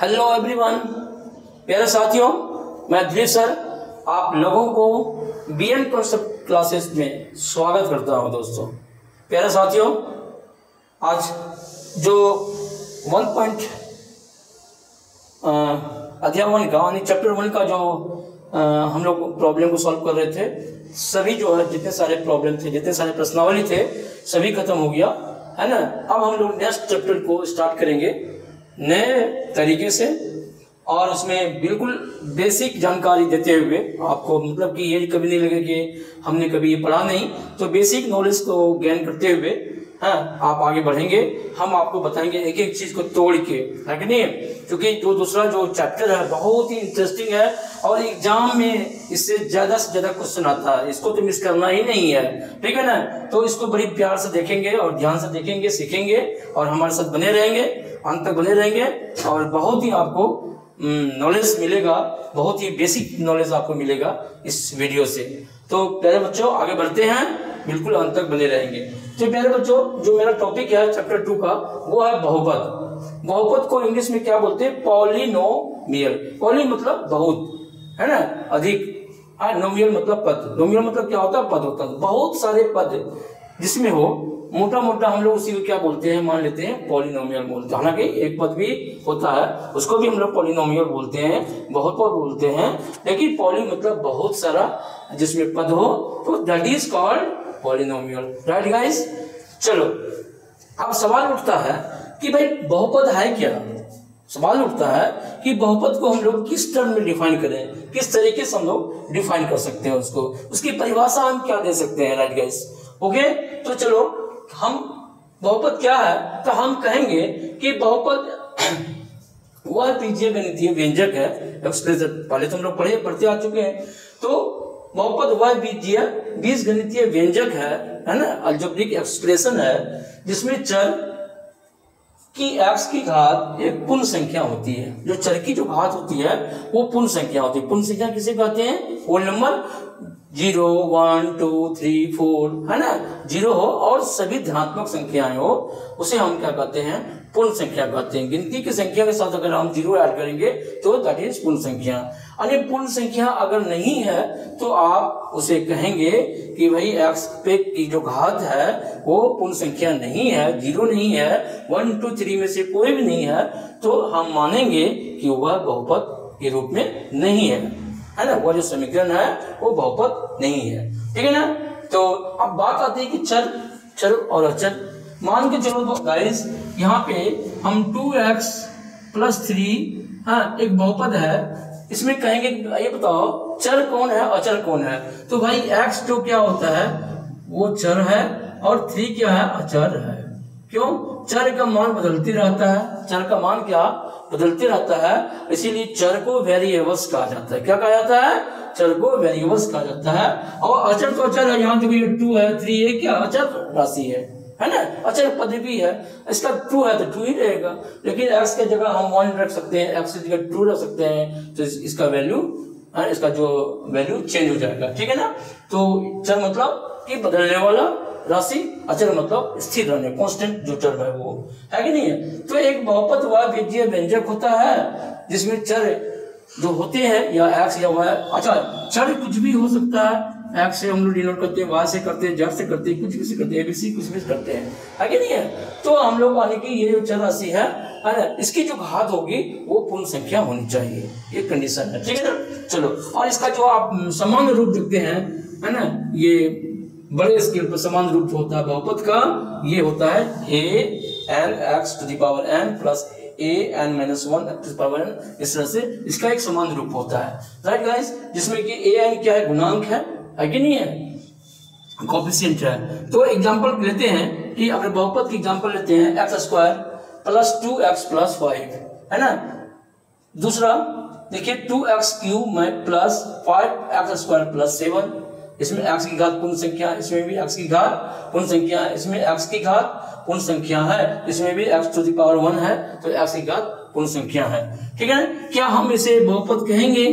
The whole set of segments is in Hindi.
हेलो एवरीवन, प्यारे साथियों, मैं दिलीप सर आप लोगों को बीएन कॉन्सेप्ट क्लासेस में स्वागत करता हूं। दोस्तों प्यारे साथियों, आज जो 1 अध्याय 1 का यानी चैप्टर 1 का जो हम लोग प्रॉब्लम को सॉल्व कर रहे थे, सभी जो है जितने सारे प्रॉब्लम थे, जितने सारे प्रश्नावली थे, सभी खत्म हो गया है ना। अब हम लोग नेक्स्ट चैप्टर को स्टार्ट करेंगे नए तरीके से और उसमें बिल्कुल बेसिक जानकारी देते हुए आपको, मतलब कि ये कभी नहीं लगे कि हमने कभी ये पढ़ा नहीं, तो बेसिक नॉलेज को गेन करते हुए आप आगे बढ़ेंगे। हम आपको बताएंगे एक एक चीज को तोड़ के, है कि नहीं, क्योंकि जो दूसरा जो चैप्टर है बहुत ही इंटरेस्टिंग है और एग्जाम में इससे ज्यादा से ज्यादा क्वेश्चन आता है, इसको तो मिस करना ही नहीं है, ठीक है ना। तो इसको बड़ी प्यार से देखेंगे और ध्यान से देखेंगे, सीखेंगे और हमारे साथ बने रहेंगे, अंत तक बने रहेंगे और बहुत ही आपको नॉलेज मिलेगा, बहुत ही बेसिक नॉलेज आपको मिलेगा इस वीडियो से। तो प्यारे बच्चों आगे बढ़ते हैं, बिल्कुल अंत तक बने रहेंगे। तो प्यारे बच्चों, जो मेरा टॉपिक है चैप्टर 2 का, वो है बहुपद। बहुपद को इंग्लिश में क्या बोलते हैं? पॉलिनोमियल। पॉली मतलब बहुत, है ना, अधिक। नोमियल मतलब पद। नोमियल मतलब क्या होता है? पद होता है। बहुत सारे पद जिसमें हो, मोटा मोटा हम लोग उसी को क्या बोलते हैं, मान लेते हैं पॉलिनोमियल बोलते हैं। हालांकि एक पद भी होता है, उसको भी हम लोग पॉलिनोमियल बोलते हैं, बहुत पद बोलते हैं, लेकिन पॉली मतलब बहुत सारा जिसमें पद हो, तो that is called polynomial. Right guys? चलो, अब सवाल उठता है कि भाई बहुपद है क्या? सवाल उठता है कि बहुपद को हम लोग किस टर्म में डिफाइन करें, किस तरीके से हम लोग डिफाइन कर सकते हैं उसको, उसकी परिभाषा हम क्या दे सकते हैं। Right guys? ओके, तो चलो, हम बहुपद क्या है, तो हम कहेंगे कि बहुपद वह बीजगणितीय व्यंजक है, एक्सप्रेशन पहले तो हम लोग पढ़ते आ चुके हैं। तो बहुपद वह बीजगणितीय व्यंजक है ना, अलजेब्रिक एक्सप्रेशन है जिसमें चर की x की घात एक पूर्ण संख्या होती है। जो चर की जो घात होती है वो पूर्ण संख्या होती है। पूर्ण संख्या किसे कहते हैं? होल नंबर 0, 1, 2, 3, 4, है ना, 0 हो और सभी धनात्मक संख्याएं हो, उसे हम क्या कहते हैं? पूर्ण संख्या कहते हैं। गिनती की संख्या के साथ अगर हम 0 ऐड करेंगे तो दैट इज पूर्ण संख्या। अरे पूर्ण संख्या अगर नहीं है तो आप उसे कहेंगे कि भाई x पे की जो घात है वो पूर्ण संख्या नहीं है, 0 नहीं है, 1, 2, 3 में से कोई भी नहीं है, तो हम मानेंगे कि वह बहुपद के रूप में नहीं है ना, वो जो समीकरण है वो बहुपद नहीं है, ठीक है ना। तो अब बात आती है कि चर और अचर। मान के चलो तो गाइस, यहाँ पे हम 2x + 3 एक बहुपद है, इसमें कहेंगे ये बताओ चर कौन है, अचर कौन है? तो भाई x जो क्या होता है वो चर है और 3 क्या है? अचर है। क्यों? चर का मान बदलती रहता है, चर का मान क्या बदलते रहता है, इसीलिए चर को वेरिएबल्स कहा जाता है। क्या कहा जाता है? चर को वेरिएबल्स कहा जाता है। और अचर तो अचर है, यहाँ देखो ये 2 है, 3 है, क्या अचर राशि है ना, अचर पद भी है। इसका 2 है तो 2 ही रहेगा, लेकिन x के जगह हम 1 रख सकते हैं, x की जगह 2 रख सकते हैं, तो इसका वैल्यू, इसका जो वैल्यू चेंज हो जाएगा, ठीक है ना। तो चर मतलब कि बदलने वाला राशि, अचर मतलब स्थिर रहने, कांस्टेंट जो टर्म है वो, है कि नहीं है। तो एक बहुपद वह बीजीय व्यंजक होता है जिसमें चर जो होते हैं या x या y, अच्छा चर कुछ भी हो सकता है, x से हम लोग डिनोट करते हैं, y से करते हैं, z से करते हैं, कुछ भी से करते हैं, ABC कुछ भी करते हैं, है कि नहीं है। तो हम लोग माने कि ये जो चर राशि है ना, इसकी जो घात होगी वो पूर्ण संख्या होनी चाहिए, ये कंडीशन है, ठीक है ना। चलो, और इसका जो आप समान रूप देखते हैं, है ना, ये बड़े स्केल पर समान रूप जो होता है बहुपद का, ये होता है an(x⁴n + an-1(x⁴n), इस तरह से इसका एक समान रूप होता है। Right guys? जिसमें कि an क्या है? गुणांक है कि नहीं है, कोएफिशिएंट है। तो एग्जांपल लेते हैं कि अगर बहुपद की एग्जांपल लेते हैं x² + 2x + 5, है ना। दूसरा देखिए 2x³ में + 5x² + 7, इसमें x की घात पूर्ण संख्या, इसमें भी x की घात पूर्ण संख्या, इसमें x की घात पूर्ण संख्या है, इसमें भी x⁴ है, तो x की घात पूर्ण संख्या है, ठीक है ना। क्या हम इसे बहुपद कहेंगे?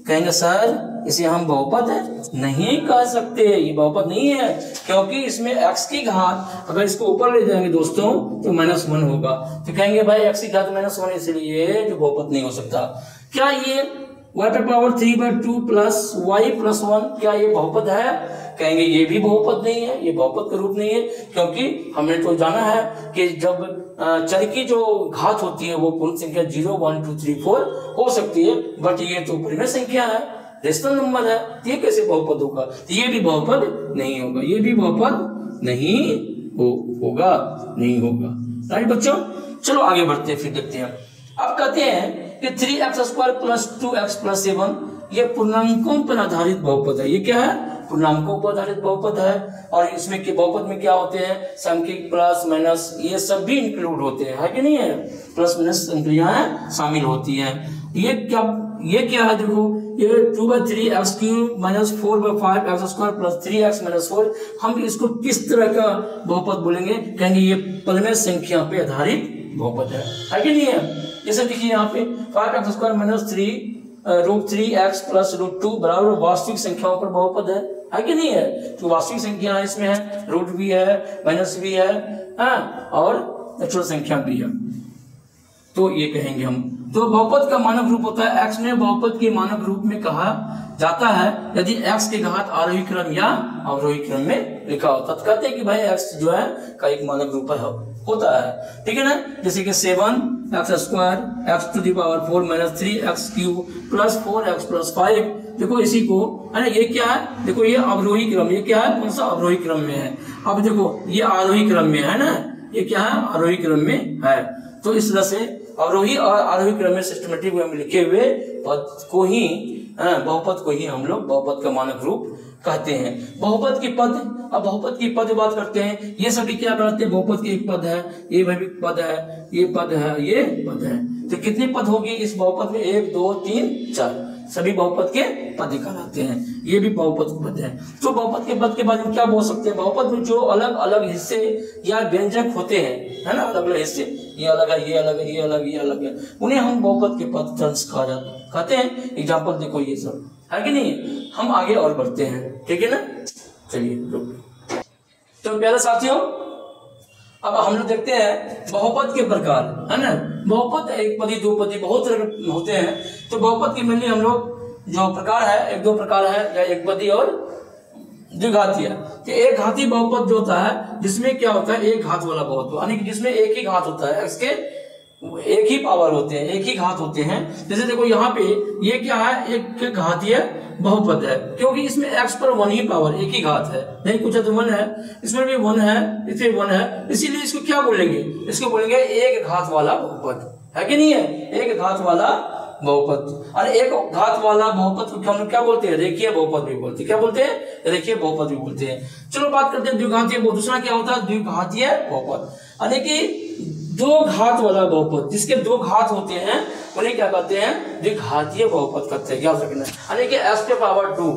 कहेंगे सर इसे हम बहुपद नहीं कह सकते, ये बहुपद नहीं है, क्योंकि इसमें x की घात अगर इसको ऊपर ले जाएंगे दोस्तों तो -1 होगा, तो कहेंगे भाई x की घात -1, इसलिए जो बहुपद नहीं हो सकता। क्या ये y पे पावर 3/2 प्लस y प्लस 1 क्या ये बहुपद है? कहेंगे ये भी बहुपद नहीं है, ये बहुपद का रूप नहीं है, क्योंकि हमने तो जाना है कि जब चर की जो घात होती है वो पूर्ण संख्या 0, 1, 2, 3, 4 हो सकती है, बट ये तो परिमेय संख्या है, रेशनल नंबर है, ये कैसे बहुपद होगा? तो ये भी बहुपद नहीं होगा, ये भी बहुपद नहीं होगा, नहीं होगा। राइट बच्चों, चलो आगे बढ़ते हैं, फिर देखते हैं। अब कहते हैं कि 3x² प्लस 2x प्लस 7 ये पूर्णांकों पर आधारित बहुपद है। ये क्या है? पूर्णांकों पर आधारित बहुपद है। और इसमें के बहुपद में क्या होते हैं? सांख्यिक प्लस माइनस ये सब भी इंक्लूड होते हैं, है कि नहीं है? प्लस माइनस संख्याएं शामिल होती हैं। ये क्या है? देखो ये 2/3x³ minus 4/5x² plus 3x minus 4, हम इसको किस तरह का बहुपद बोलेंगे? कहेंगे ये परिमेय संख्या पे आधारित बहुपद है कि नहीं है? जैसे देखिए यहाँ पे 5x² माइनस 3√3x प्लस √2 बराबर वास्तविक संख्याओं पर बहुपद है कि नहीं है? तो वास्तविक संख्या इसमें है, रूट भी है, माइनस भी है, और नेचुरल संख्या भी है, तो ये कहेंगे हम। तो बहुपद का मानक रूप होता है x में बहुपद के मानक रूप में कहा जाता है यदि x की घात आरोही क्रम या अवरोही क्रम में लिखा होता, तो कहते हैं कि भाई x जो है का एक मानक रूप होता है, ठीक है ना? जैसे कि 7x² x⁴ minus 3x³ plus 4x plus 5, देखो इसी को है ना, ये क्या है? देखो ये अवरोही क्रम, ये क्या है? कौन सा? अवरोही क्रम में है। अब देखो ये आरोही क्रम में है ना, ये क्या है? आरोही क्रम में है। तो इस तरह से अवरोही और आरोही क्रम में सिस्टमेटिक वे में लिखे हुए पद को ही बहुपद को ही हम लोग बहुपद का मानक रूप कहते हैं। बहुपद की पद, अब बहुपद की पद बात करते हैं। ये सभी क्या करते हैं? बहुपद के एक पद है, ये भी पद है, ये पद है, ये पद है। तो कितने पद होगी इस बहुपद में? 1, 2, 3, 4 सभी बहुपद के पद कहलाते हैं। ये भी बहुपद पद है। तो बहुपद के पद के बारे में क्या बोल सकते हैं? बहुपद में जो अलग अलग हिस्से या व्यंजक होते हैं, है ना, अलग अलग हिस्से, ये अलग है, ये अलग है, ये अलग, ये अलग है, उन्हें हम बहुपद के पद कहा जाता कहते हैं। एग्जाम्पल देखो ये सब, है कि नहीं? हम आगे और बढ़ते हैं, ठीक है ना? चलिए तो प्यारे साथियों, अब हम लोग देखते हैं बहुपद के प्रकार, है ना? बहुपद एक पदी, दो पदी, बहुत तरह होते हैं। तो बहुपद की मेनली हम लोग जो प्रकार है, एक दो प्रकार है, या एक पदी और द्विघातीय। कि एक घाती बहुपद जो होता है जिसमें क्या होता है? एक घात वाला बहुपद, यानी कि जिसमें एक ही घात होता है, इसके एक ही पावर होते हैं, एक ही घात होते हैं। जैसे देखो यहाँ पे ये क्या है? एक घातीय बहुपद है, क्योंकि इसमें x पर 1 ही पावर, एक ही घात है, नहीं कुछ तो 1 है, इसमें भी 1 है, इसमें 1 है, इसीलिए इसको क्या बोलेंगे? इसको बोलेंगे एक घात वाला बहुपद, है कि नहीं है? एक घात वाला बहुपद। और एक घात वाला बहुपद को हम क्या बोलते हैं? रेखीय बहुपद भी बोलते हैं। क्या बोलते हैं? रेखीय बहुपद भी बोलते हैं। चलो बात करते हैं द्विघातीय। दूसरा क्या होता है? द्विघातीय बहुपद, यानी कि दो घात वाला बहुपद, जिसके दो घात होते हैं उन्हें क्या कहते हैं? द्विघातीय बहुपद कहते हैं। याद रखना, यानी कि x पे पावर 2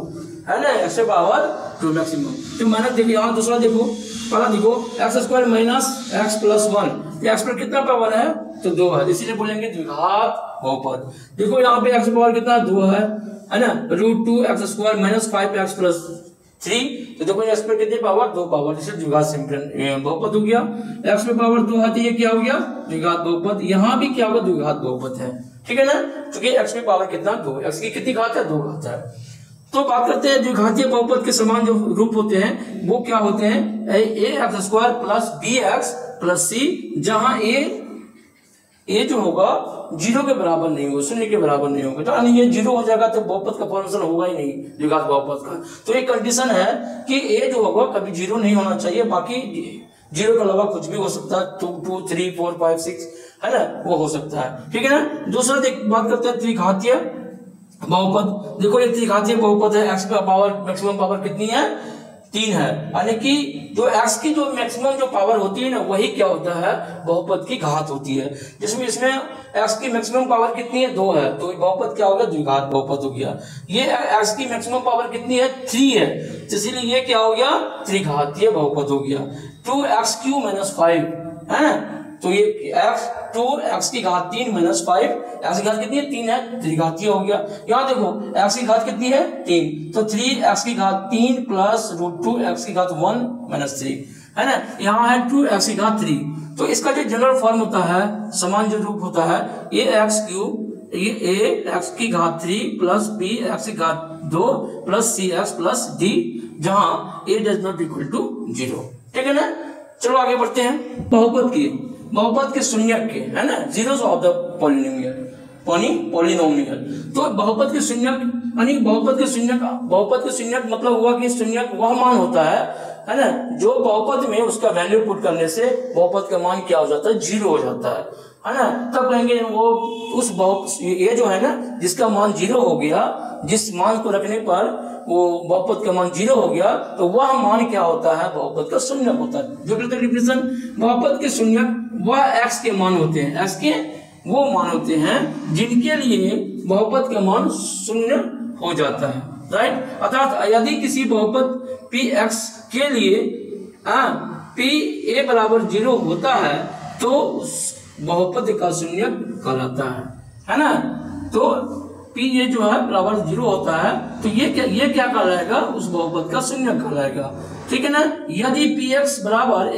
है ना, x पे पावर 2 मैक्सिमम। तो मानक देखो यहाँ, दूसरा देखो, पहला देखो x² minus x plus 1, x पर कितना पावर है? तो 2 है, इसीलिए बोलेंगे द्विघात बहुपद। देखो यहाँ पे x पावर कितना? 2 है ना, √2x² माइनस 5x प्लस 3, तो देखो x पे कितनी पावर? 2 पावर, इसे द्विघात बहुपद हो गया। x पे पावर 2 है तो ये क्या हो गया? द्विघात बहुपद। यहाँ भी क्या होगा? द्विघात बहुपद है, ठीक है ना? क्योंकि x पे पावर कितना? 2, x की कितनी घात है? 2 घात है। तो बात करते हैं द्विघातीय बहुपद के समान जो रूप होते हैं वो क्या होते हैं? ax² plus bx plus c, जहां a जो होगा 0 के बराबर नहीं होगा, 0 के बराबर नहीं होगा, तो ये 0 हो जाएगा तो बहुपद का फंक्शन होगा ही नहीं, द्विघात बहुपद का। तो एक कंडीशन है कि a जो होगा कभी 0 नहीं होना चाहिए, बाकी 0 के अलावा कुछ भी हो सकता है, 2, 2, 3, 4, 5, 6 है ना, वो हो सकता है, ठीक है ना? दूसरा बात करते हैं त्रिघातीय बहुपद। देखो ये त्रिघातीय बहुपद है, x का पावर मैक्सिमम पावर कितनी है? 3 है, यानी कि जो x की जो मैक्सिमम जो पावर होती है ना, वही क्या होता है? बहुपद की घात होती है। जिसमें इसमें x की मैक्सिमम पावर कितनी है? 2 है, तो बहुपद क्या होगा? द्विघात बहुपद हो गया। ये x की मैक्सिमम पावर कितनी है? 3 है, इसीलिए ये क्या हो गया? त्रिघातीय बहुपद हो गया। 2x³ माइनस 5 है, तो ये एक्स 2 की घात 3 माइनस 5, एक्स की घात कितनी है 3 है, 3 घातीय हो गया। यहाँ देखो एक्स की घात कितनी है 3, तो 3 एक्स की घात 3 प्लस √2 एक्स की घात 1 माइनस 3 है ना। यहाँ है 2 एक्स की घात 3, तो इसका जो जनरल फॉर्म होता है, समान जो रूप होता है, ये एक्स क्यूब, ये ए एक्स की घात 3 प्लस बी एक्स की घात 2 प्लस सी एक्स प्लस डी, जहां ए डज नॉट इक्वल टू 0। ठीक है ना। चलो आगे बढ़ते हैं। बहुपद के शून्यक के, है ना, जीरोस ऑफ द पॉलिनोमियल। तो बहुपद के शून्यक यानी बहुपद के शून्यक मतलब हुआ कि शून्यक वह मान होता है ना, जो बहुपद में उसका वैल्यू पुट करने से बहुपद का मान क्या हो जाता है 0 हो जाता है ना। तब कहेंगे वो उस ये जो है ना, जिसका मान 0 हो गया, जिस मान को रखने पर वो बहुपद का मान 0 हो गया, तो वह मान क्या होता है, बहुपद का शून्यक होता है। जो डिफिनेशन, बहुपद के शून्यक वह एक्स के मान होते हैं, एक्स के वो मान होते हैं जिनके लिए बहुपद का मान 0 हो जाता है, राइट। अर्थात यदि किसी बहुपद पी एक्स के लिए पी ए बराबर 0 होता है तो उस बहुपद का शून्यक कहलाता है ना। तो पी ए जो है बराबर 0 होता है, तो ये क्या कहलाएगा, उस बहुपद का शून्यक कहलाएगा। ठीक है ना। यदि पी एक्स बराबर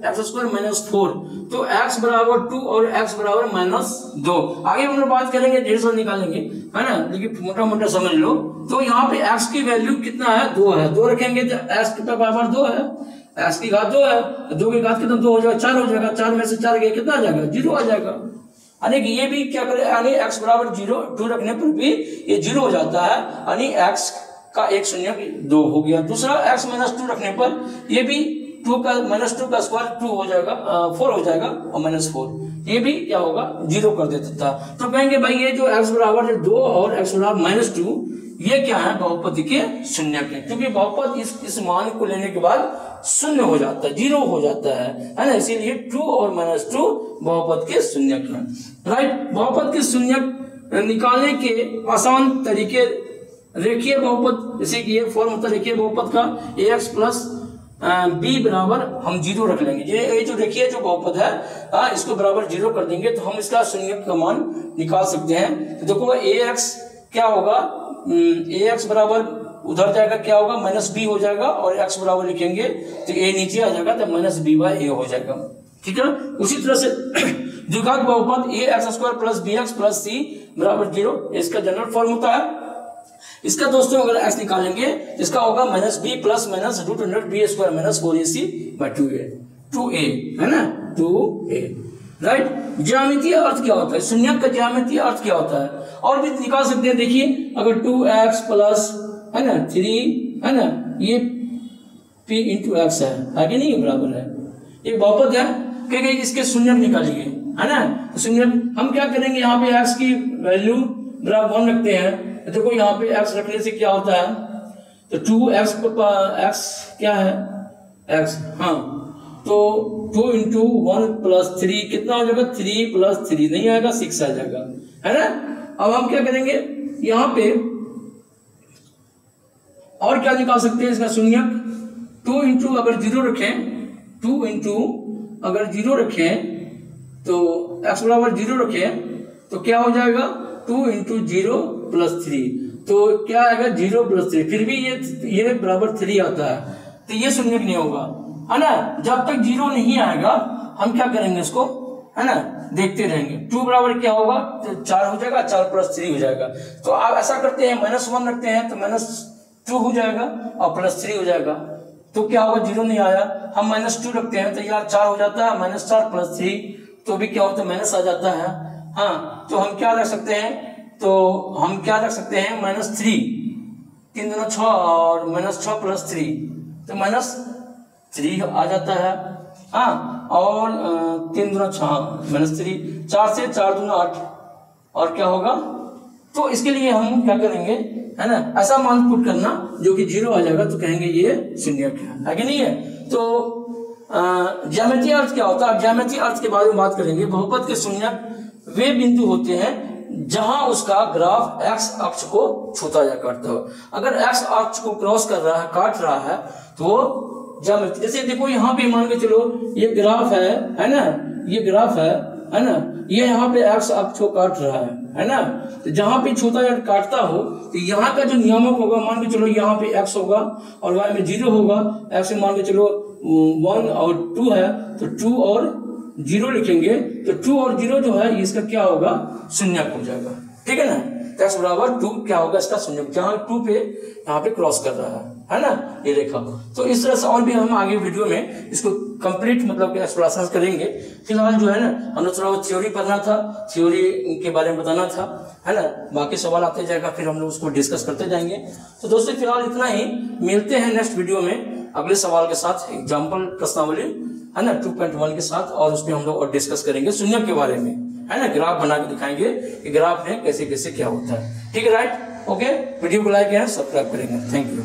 x² माइनस 4, तो x बराबर 2 और x बराबर -2। आगे हम लोग बात करेंगे, ढेर सारा निकालेंगे, है ना, लेकिन मोटा मोटा समझ लो। तो यहाँ पे x की वैल्यू कितना है, 2 है, 2 रखेंगे तो x के बराबर 2 है, x की घात 2 है, 2 की घात कितना 2 हो जाएगा, 4 हो जाएगा, 4 में से 4 गया कितना आ जाएगा 0 आ जाएगा। यानी कि ये भी क्या करे, यानी x बराबर 0 2 रखने पर भी ये 0 हो जाता है, यानी x का एक शून्यक 2 हो गया। दूसरा x -2 रखने पर ये भी 2 का -2 का स्क्वायर 2 हो जाएगा, 4 हो जाएगा और -4, ये भी क्या होगा 0 कर देता था। तो कहेंगे भाई ये जो x बराबर 2 और x बराबर -2 ये क्या है, बहुपद के शून्यक है, क्योंकि बहुपद इस मान को लेने के बाद 0 हो जाता है, 0 हो जाता है ना, इसीलिए 2 और -2 बहुपद के शून्यक है, राइट। बहुपद के शून्यक निकालने के आसान तरीके, रेखीय बहुपद, जैसे कि ये फॉर्म होता है रेखीय बहुपद का, ax प्लस b बराबर हम 0 रख लेंगे। ये जो रेखीय जो बहुपद है इसको बराबर 0 कर देंगे तो हम इसका शून्यक का मान निकाल सकते हैं। तो देखो ax क्या होगा, ax बराबर उधर जाएगा क्या होगा -b हो जाएगा, और x बराबर लिखेंगे तो a नीचे आ जाएगा तो -b/a हो जाएगा। ठीक है। उसी तरह से द्विघात बहुपद ax² plus bx plus c बराबर 0, इसका जनरल फॉर्म होता है। इसका दोस्तों अगर x निकालेंगे तो इसका होगा -b plus -√b² minus 4ac/2a, है ना, 2a, राइट। ज्यामितीय अर्थ क्या होता है, शून्यक का ज्यामितीय अर्थ क्या होता है, और भी निकाल सकते हैं। देखिए अगर 2x प्लस, है ना, 3, है ना, ये p इंटू एक्स है कि नहीं, बराबर है, ये बहुपद है, कहेंगे इसके शून्यक निकालिए, है ना। तो शून्यक हम क्या करेंगे, यहाँ पे x की वैल्यू बराबर 1 रखते हैं। देखो यहाँ पे x रखने से क्या होता है, तो 2x x क्या है x, हाँ, तो 2 इंटू 1 प्लस 3 कितना हो जाएगा, 3 प्लस 3 नहीं आएगा, 6 आ जाएगा, है ना। अब हम क्या करेंगे यहाँ पे, और क्या निकाल सकते हैं इसका शून्यक, 2 इंटू अगर 0 रखें, 2 इंटू अगर 0 रखें तो x बराबर 0 रखें तो क्या हो जाएगा, 2 इंटू 0 प्लस 3, तो क्या आएगा 0 प्लस 3, फिर भी ये बराबर 3 आता है, तो ये शून्यक नहीं होगा, है ना। जब तक 0 नहीं आएगा हम क्या करेंगे इसको, है ना, देखते रहेंगे। 2 बराबर क्या होगा, तो 4 हो जाएगा, 4 प्लस 3 हो जाएगा। तो आप ऐसा करते हैं, -1 रखते हैं तो -2 हो जाएगा और +3 हो जाएगा, तो क्या होगा, 0 नहीं आया, हम -2 रखते हैं तो यार 4 हो जाता है, -4 प्लस 3 तो भी क्या होता है, माइनस आ जाता है। हाँ, तो हम क्या रख सकते हैं, तो हम क्या रख सकते हैं, -3, 3 दूना 6 और -6 प्लस 3 तो -3 आ जाता है। हाँ, और 3 दूना 6 -3, 4 से 4 दूना 8, और क्या होगा, तो इसके लिए हम क्या करेंगे, है ना, ऐसा मान पुट करना जो कि 0 आ जाएगा तो कहेंगे ये शून्यक है कि नहीं है। तो ज्यामितीय अर्थ क्या होता है, ज्यामितीय अर्थ के बारे में बात करेंगे। बहुपद के शून्यक वे बिंदु होते हैं जहां उसका ग्राफ x अक्ष को छूता जा करता हो। अगर x अक्ष को क्रॉस कर रहा है, काट रहा है, तो ज्यामितीय, जैसे देखो यहाँ पे मान के चलो ये ग्राफ है ना, ये ग्राफ है ना, ये यहाँ पे एक्स अक्ष को काट रहा है ना। तो जहां पे छोटा या काटता हो तो यहाँ का जो नियामक होगा, मान के चलो यहाँ पे एक्स होगा और वाई में 0 होगा, एक्स में मान के चलो 1 और 2 है तो 2 और 0 लिखेंगे, तो 2 और 0 जो है इसका क्या होगा, शून्यक हो जाएगा, ठीक है ना। x बराबर 2 क्या होगा, इसका शून्यक, जहां 2 पे यहाँ पे क्रॉस कर रहा है ना ये रेखा। तो इस तरह से और भी हम आगे वीडियो में इसको कंप्लीट मतलब एक्सप्लेनेशन करेंगे। फिलहाल जो है ना हम लोग थोड़ा थ्योरी पढ़ना था, थ्योरी के बारे में बताना था, है ना। बाकी सवाल आते जाएगा, फिर हम लोग उसको डिस्कस करते जाएंगे। तो दोस्तों फिलहाल इतना ही, मिलते हैं नेक्स्ट वीडियो में अगले सवाल के साथ, एग्जाम्पल प्रश्नावली है ना 2.1 के साथ, और उसमें हम लोग और डिस्कस करेंगे शून्यक के बारे में, है ना। ग्राफ बना के दिखाएंगे कि ग्राफ में कैसे कैसे क्या होता है, ठीक है, राइट, ओके। वीडियो को लाइक एंड सब्सक्राइब करेंगे, थैंक यू।